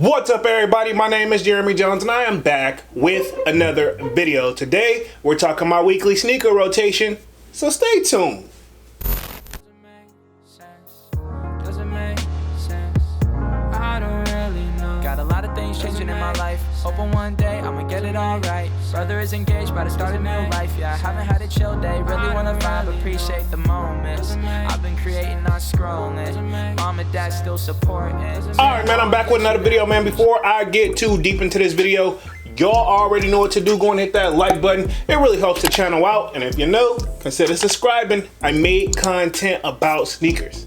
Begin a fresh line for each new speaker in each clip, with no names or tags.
What's up, everybody? My name is Jeremy Jones and I am back with another video. Today we're talking my weekly sneaker rotation, so stay tuned.
Got a lot of things changing in my life. Hoping one day I'ma get it all right. Brother is engaged, about to start a new life. Yeah, I haven't had a chill day. Really wanna vibe, appreciate the moments. I've been creating, not scrolling. Mom and dad still supporting.
Alright, man, I'm back with another video, man. Before I get too deep into this video, y'all already know what to do. Go and hit that like button. It really helps the channel out. And if you're new, consider subscribing. I made content about sneakers.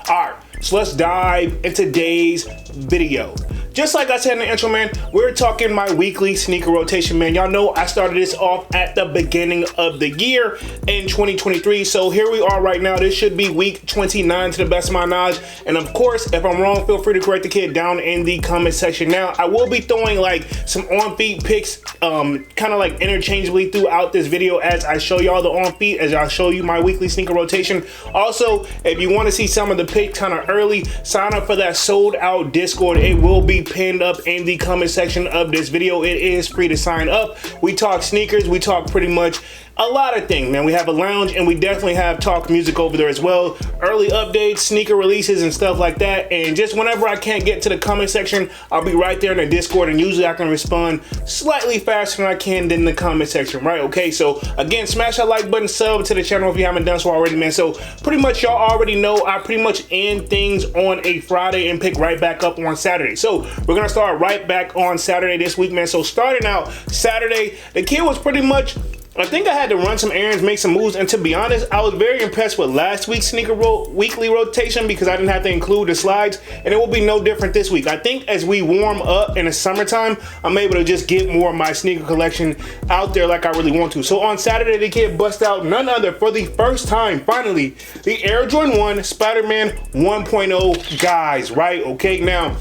Alright, so let's dive into today's video. Just like I said in the intro, man, we're talking my weekly sneaker rotation, man. Y'all know I started this off at the beginning of the year in 2023. So here we are right now. This should be week 29 to the best of my knowledge. And of course, if I'm wrong, feel free to correct the kid down in the comment section. Now, I will be throwing like some on-feet picks kind of like interchangeably throughout this video as I show y'all the on-feet, as I show you my weekly sneaker rotation. Also, if you want to see some of the picks kind of early, sign up for that sold out Discord. It will be pinned up in the comment section of this video. It is free to sign up. We talk sneakers, we talk pretty much a lot of things, man. We have a lounge and we definitely have talk music over there as well. Early updates, sneaker releases and stuff like that. And just whenever I can't get to the comment section, I'll be right there in the Discord, and usually I can respond slightly faster than I can in the comment section, right? Okay, so again, smash that like button, sub to the channel if you haven't done so already, man. So pretty much y'all already know I pretty much end things on a Friday and pick right back up on Saturday. So we're gonna start right back on Saturday this week, man. So starting out Saturday, the kid was pretty much, I think I had to run some errands, make some moves, and to be honest, I was very impressed with last week's sneaker weekly rotation because I didn't have to include the slides, and it will be no different this week. I think as we warm up in the summertime, I'm able to just get more of my sneaker collection out there like I really want to. So on Saturday, the kid bust out none other, for the first time, finally, the Air Jordan 1 Spider-Man 1.0 guys, right? Okay, now,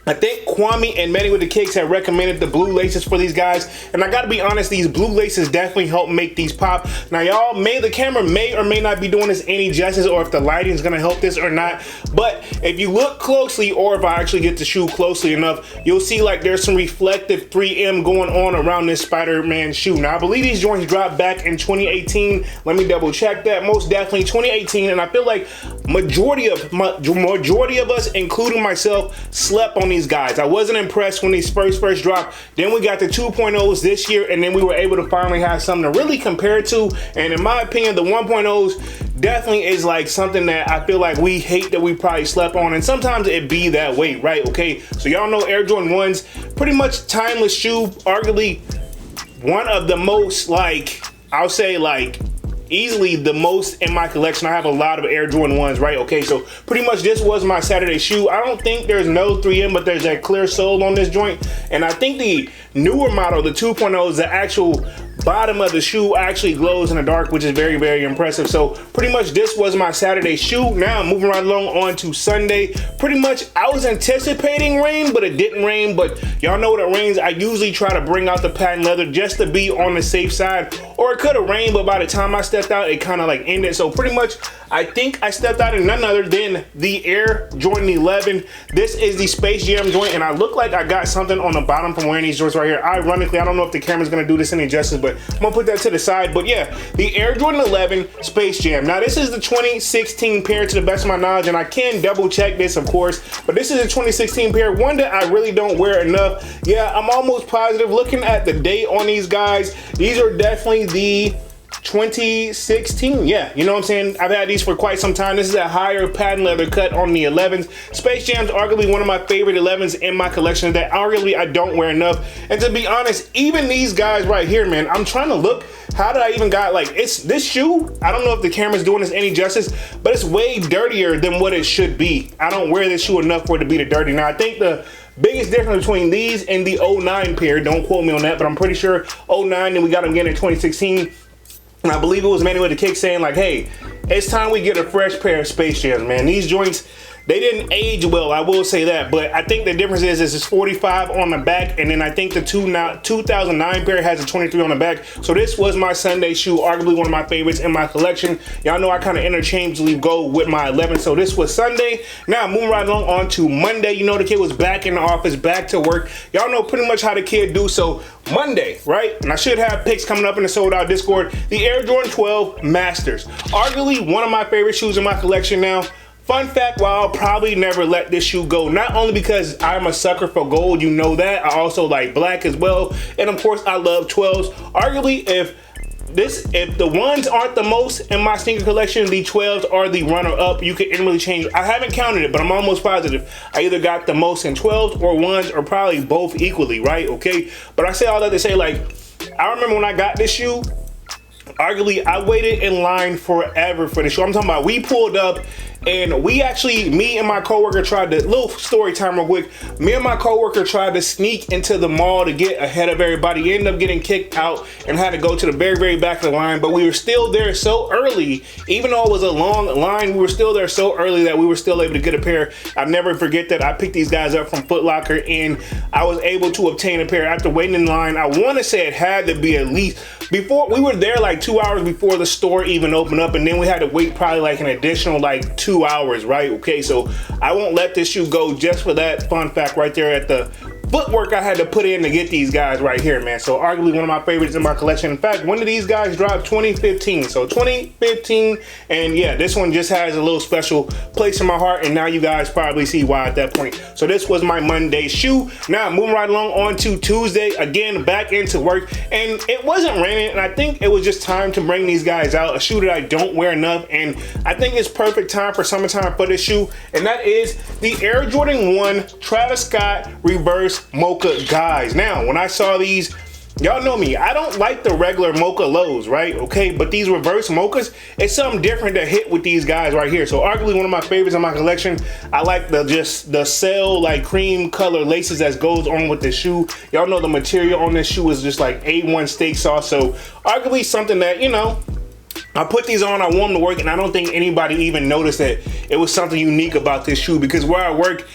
I think Kwame and many with the Kicks have recommended the blue laces for these guys, and I gotta be honest, these blue laces definitely help make these pop. Now y'all, the camera may or may not be doing this any justice, or if the lighting is gonna help this or not, but if you look closely, or if I actually get the shoe closely enough, you'll see like there's some reflective 3M going on around this Spider-Man shoe. Now I believe these joints dropped back in 2018. Let me double check that. Most definitely 2018, and I feel like majority of us, including myself, slept on these guys. I wasn't impressed when these first dropped. Then we got the 2.0s this year, and then we were able to finally have something to really compare to. And in my opinion, the 1.0s definitely is like something that I feel like we hate that we probably slept on, and sometimes it be that way, right? Okay, so y'all know Air Jordan 1's pretty much timeless shoe, arguably one of the most, like, I'll say like easily the most in my collection. I have a lot of Air Jordan 1s, right? Okay, so pretty much this was my Saturday shoe. I don't think there's no 3M, but there's that clear sole on this joint. And I think the newer model, the 2.0, is the actual bottom of the shoe actually glows in the dark, which is very, very impressive. So pretty much this was my Saturday shoe. Now moving right along on to Sunday. Pretty much I was anticipating rain, but it didn't rain. But y'all know when it rains, I usually try to bring out the patent leather just to be on the safe side. Or it could have rained, but by the time I stepped out, it kind of like ended. So pretty much I think I stepped out in none other than the Air Jordan 11. This is the Space Jam joint, and I look like I got something on the bottom from wearing these joints right here. Ironically, I don't know if the camera's gonna do this any justice, but I'm gonna put that to the side. But yeah, the Air Jordan 11 Space Jam. Now this is the 2016 pair to the best of my knowledge, and I can double check this, of course, but this is a 2016 pair, one that I really don't wear enough. Yeah, I'm almost positive looking at the date on these guys. These are definitely the 2016, yeah, you know what I'm saying? I've had these for quite some time. This is a higher patent leather cut on the 11s. Space Jam's arguably one of my favorite 11s in my collection that arguably I don't wear enough. And to be honest, even these guys right here, man, I'm trying to look, how did I even got, like, it's this shoe, I don't know if the camera's doing this any justice, but it's way dirtier than what it should be. I don't wear this shoe enough for it to be the dirty. Now I think the biggest difference between these and the 09 pair, don't quote me on that, but I'm pretty sure 09, and we got them again in 2016. And I believe it was Manny with the Kick saying like, hey, it's time we get a fresh pair of Space Jams, man. These joints They didn't age well, I will say that, but I think the difference is it's 45 on the back, and then I think the 2009 pair has a 23 on the back. So this was my Sunday shoe, arguably one of my favorites in my collection. Y'all know I kind of interchangeably go with my 11, so this was Sunday. Now moving right along on to Monday. You know the kid was back in the office, back to work. Y'all know pretty much how the kid do. So Monday, right? And I should have picks coming up in the sold out Discord. The Air Jordan 12 Masters, arguably one of my favorite shoes in my collection now. Fun fact, while I'll probably never let this shoe go, not only because I'm a sucker for gold, you know that, I also like black as well, and of course I love 12s. Arguably, if the ones aren't the most in my sneaker collection, the 12s are the runner-up. You can really change. I haven't counted it, but I'm almost positive I either got the most in 12s or ones, or probably both equally, right? Okay, but I say all that to say, like, I remember when I got this shoe, arguably I waited in line forever for the shoe. I'm talking about, we pulled up and we actually, me and my coworker tried to, little story time real quick, me and my coworker tried to sneak into the mall to get ahead of everybody, ended up getting kicked out and had to go to the very, very back of the line, but we were still there so early, even though it was a long line, we were still there so early that we were still able to get a pair. I'll never forget that I picked these guys up from Foot Locker and I was able to obtain a pair after waiting in line. I want to say it had to be at least, before, we were there like 2 hours before the store even opened up, and then we had to wait probably like an additional like 2 hours, right? Okay, so I won't let this shoe go just for that fun fact right there at the footwork I had to put in to get these guys right here, man. So arguably one of my favorites in my collection. In fact, when did these guys drop? 2015. So 2015, and yeah, this one just has a little special place in my heart, and now you guys probably see why at that point. So this was my Monday shoe. Now moving right along on to Tuesday, again back into work, and it wasn't raining, and I think it was just time to bring these guys out. A shoe that I don't wear enough, and I think it's perfect time for summertime for this shoe, and that is the Air Jordan 1 Travis Scott Reverse Mocha guys. Now when I saw these, y'all know me, I don't like the regular Mocha lows, right? Okay, but these reverse Mochas, it's something different to hit with these guys right here. So arguably one of my favorites in my collection. I like the sail like cream color laces that goes on with the shoe. Y'all know the material on this shoe is just like A1 steak sauce. So arguably something that, you know, I put these on, I wore them to work, and I don't think anybody even noticed that it was something unique about this shoe, because where I work,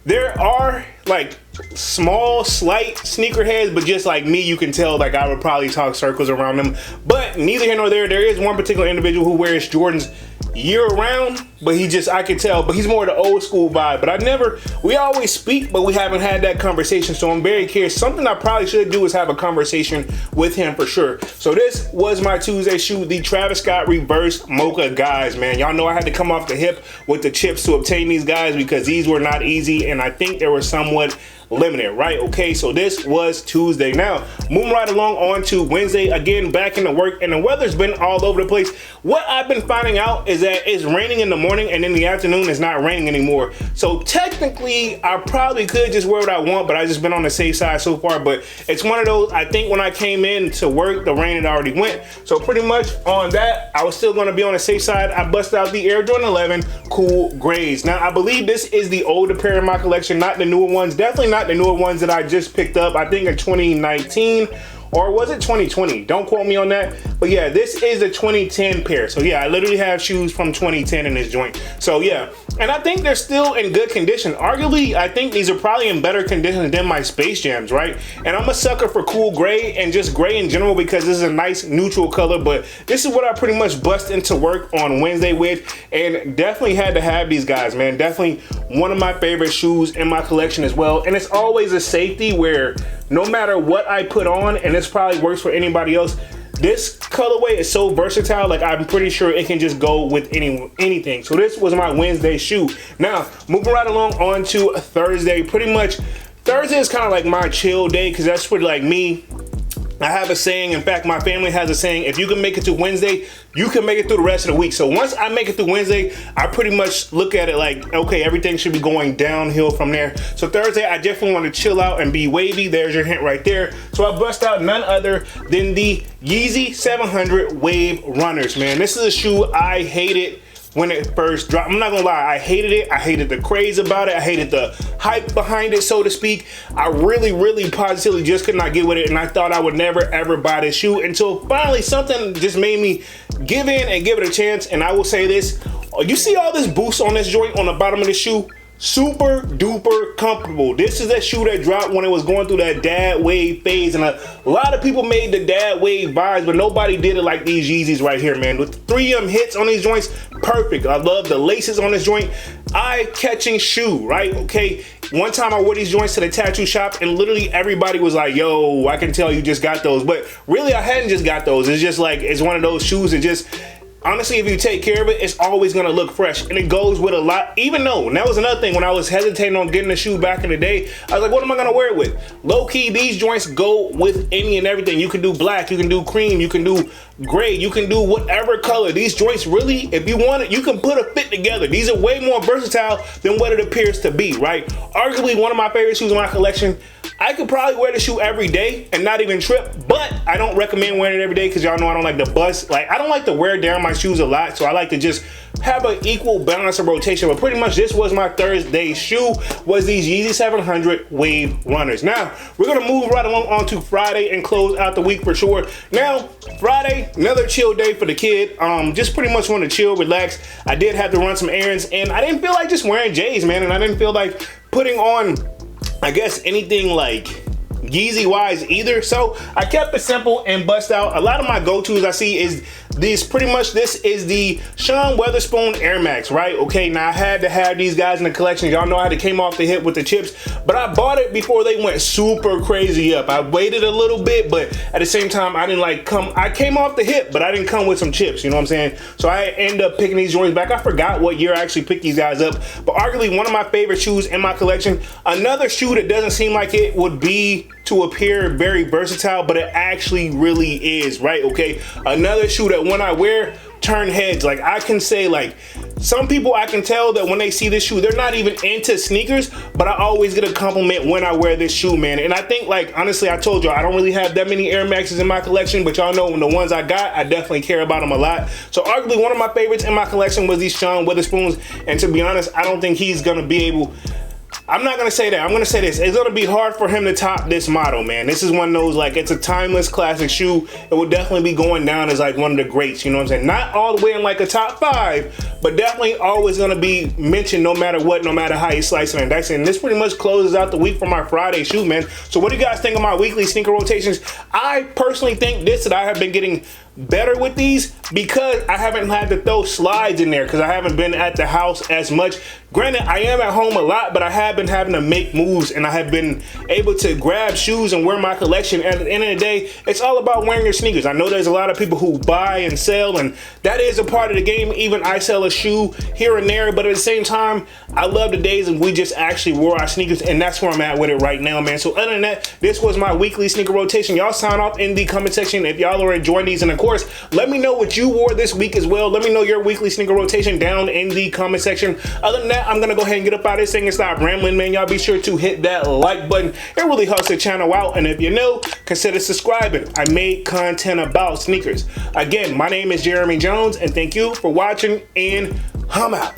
there are like small, slight sneakerheads, but just like me, you can tell like I would probably talk circles around them. But neither here nor there. There is one particular individual who wears Jordans year round, but he just, I can tell, but he's more the old school vibe. But we always speak, but we haven't had that conversation, so I'm very curious. Something I probably should do is have a conversation with him for sure. So this was my Tuesday shoe, the Travis Scott Reverse Mocha guys, man. Y'all know I had to come off the hip with the chips to obtain these guys, because these were not easy, and I think they were somewhat limited, right? Okay, so this was Tuesday. Now moving right along on to Wednesday, again back into work, and the weather's been all over the place. What I've been finding out is that it's raining in the morning, and in the afternoon it's not raining anymore. So technically I probably could just wear what I want, but I just been on the safe side so far. But it's one of those, I think when I came in to work, the rain had already went, so pretty much on that I was still going to be on the safe side. I busted out the Air Jordan 11 Cool Grays. Now I believe this is the older pair in my collection, not the newer ones, definitely not the newer ones that I just picked up, I think in 2019, or was it 2020? Don't quote me on that. But yeah, this is a 2010 pair. So yeah, I literally have shoes from 2010 in this joint. So yeah, and I think they're still in good condition. Arguably, I think these are probably in better condition than my Space Jams, right? And I'm a sucker for cool gray and just gray in general, because this is a nice neutral color. But this is what I pretty much bust into work on Wednesday with, and definitely had to have these guys, man. Definitely one of my favorite shoes in my collection as well. And it's always a safety where no matter what I put on, and this probably works for anybody else, this colorway is so versatile, like I'm pretty sure it can just go with anything. So this was my Wednesday shoe. Now moving right along on to Thursday. Pretty much Thursday is kind of like my chill day, because that's for like me. I have a saying, in fact my family has a saying, if you can make it to Wednesday, you can make it through the rest of the week. So once I make it through Wednesday, I pretty much look at it like, okay, everything should be going downhill from there. So Thursday, I definitely want to chill out and be wavy. There's your hint right there. So I bust out none other than the Yeezy 700 Wave Runners, man. This is a shoe I hated when it first dropped. I'm not gonna lie, I hated it. I hated the craze about it. I hated the hype behind it, so to speak. I really positively just could not get with it, and I thought I would never ever buy this shoe until finally something just made me give in and give it a chance. And I will say this, You see all this boost on this joint on the bottom of the shoe? Super duper comfortable. This is that shoe that dropped when it was going through that dad wave phase, and a lot of people made the dad wave vibes, but nobody did it like these Yeezys right here, man. With 3M hits on these joints, perfect. I love the laces on this joint. Eye-catching shoe, right? Okay, one time I wore these joints to the tattoo shop, and literally everybody was like, yo, I can tell you just got those. But really, I hadn't just got those. It's just like, it's one of those shoes that just, honestly, if you take care of it, it's always gonna look fresh, and it goes with a lot. Even though, and that was another thing, when I was hesitating on getting a shoe back in the day, I was like, what am I gonna wear it with? Low key, these joints go with any and everything. You can do black, you can do cream, you can do gray, you can do whatever color. These joints really, if you want it, you can put a fit together. These are way more versatile than what it appears to be, right? Arguably one of my favorite shoes in my collection. I could probably wear the shoe every day and not even trip, but I don't recommend wearing it every day because y'all know I don't like to bust. Like, I don't like to wear down my shoes a lot, so I like to just have an equal balance of rotation. But pretty much this was my Thursday shoe, was these Yeezy 700 Wave Runners. Now, we're gonna move right along on to Friday and close out the week for sure. Now, Friday, another chill day for the kid. Just pretty much want to chill, relax. I did have to run some errands, and I didn't feel like just wearing J's, man, and I didn't feel like putting on, I guess, anything like Yeezy wise either. So I kept it simple and bust out. A lot of my go-tos I see is these, pretty much this is the Sean Weatherspoon Air Max, right? Okay, now I had to have these guys in the collection. Y'all know I had to came off the hip with the chips, but I bought it before they went super crazy up. I waited a little bit, but at the same time, I didn't like I came off the hip, but I didn't come with some chips, you know what I'm saying? So I ended up picking these joints back. I forgot what year I actually picked these guys up, but arguably one of my favorite shoes in my collection. Another shoe that doesn't seem like it would be to appear very versatile, but it actually really is, right? Okay, another shoe that when I wear, turn heads. Like, I can say, like, some people, I can tell that when they see this shoe, they're not even into sneakers, but I always get a compliment when I wear this shoe, man. And I think, like, honestly, I told y'all I don't really have that many Air Maxes in my collection, but y'all know when the ones I got, I definitely care about them a lot. So arguably one of my favorites in my collection was these Sean Weatherspoons, and to be honest, I don't think he's gonna be able, I'm not gonna say that. I'm gonna say this. It's gonna be hard for him to top this model, man. This is one of those, like, it's a timeless classic shoe. It will definitely be going down as like one of the greats, you know what I'm saying? Not all the way in like a top 5, but definitely always gonna be mentioned no matter what, no matter how you slice it and dice it. And this pretty much closes out the week for my Friday shoe, man. So what do you guys think of my weekly sneaker rotations? I personally think that I have been getting better with these because I haven't had to throw slides in there because I haven't been at the house as much. Granted, I am at home a lot, but I have been having to make moves, and I have been able to grab shoes and wear my collection. And at the end of the day, it's all about wearing your sneakers. I know there's a lot of people who buy and sell, and that is a part of the game. Even I sell a shoe here and there, but at the same time, I love the days when we just actually wore our sneakers, and that's where I'm at with it right now, man. So other than that, this was my weekly sneaker rotation. Y'all sign off in the comment section if y'all are enjoying these, and of course, let me know what you wore this week as well. Let me know your weekly sneaker rotation down in the comment section. Other than that, I'm gonna go ahead and get up out of this thing and stop rambling, man. Y'all be sure to hit that like button. It really helps the channel out, and if you're new, consider subscribing. I make content about sneakers. Again, my name is Jeremy Jones, and thank you for watching, and I'm out.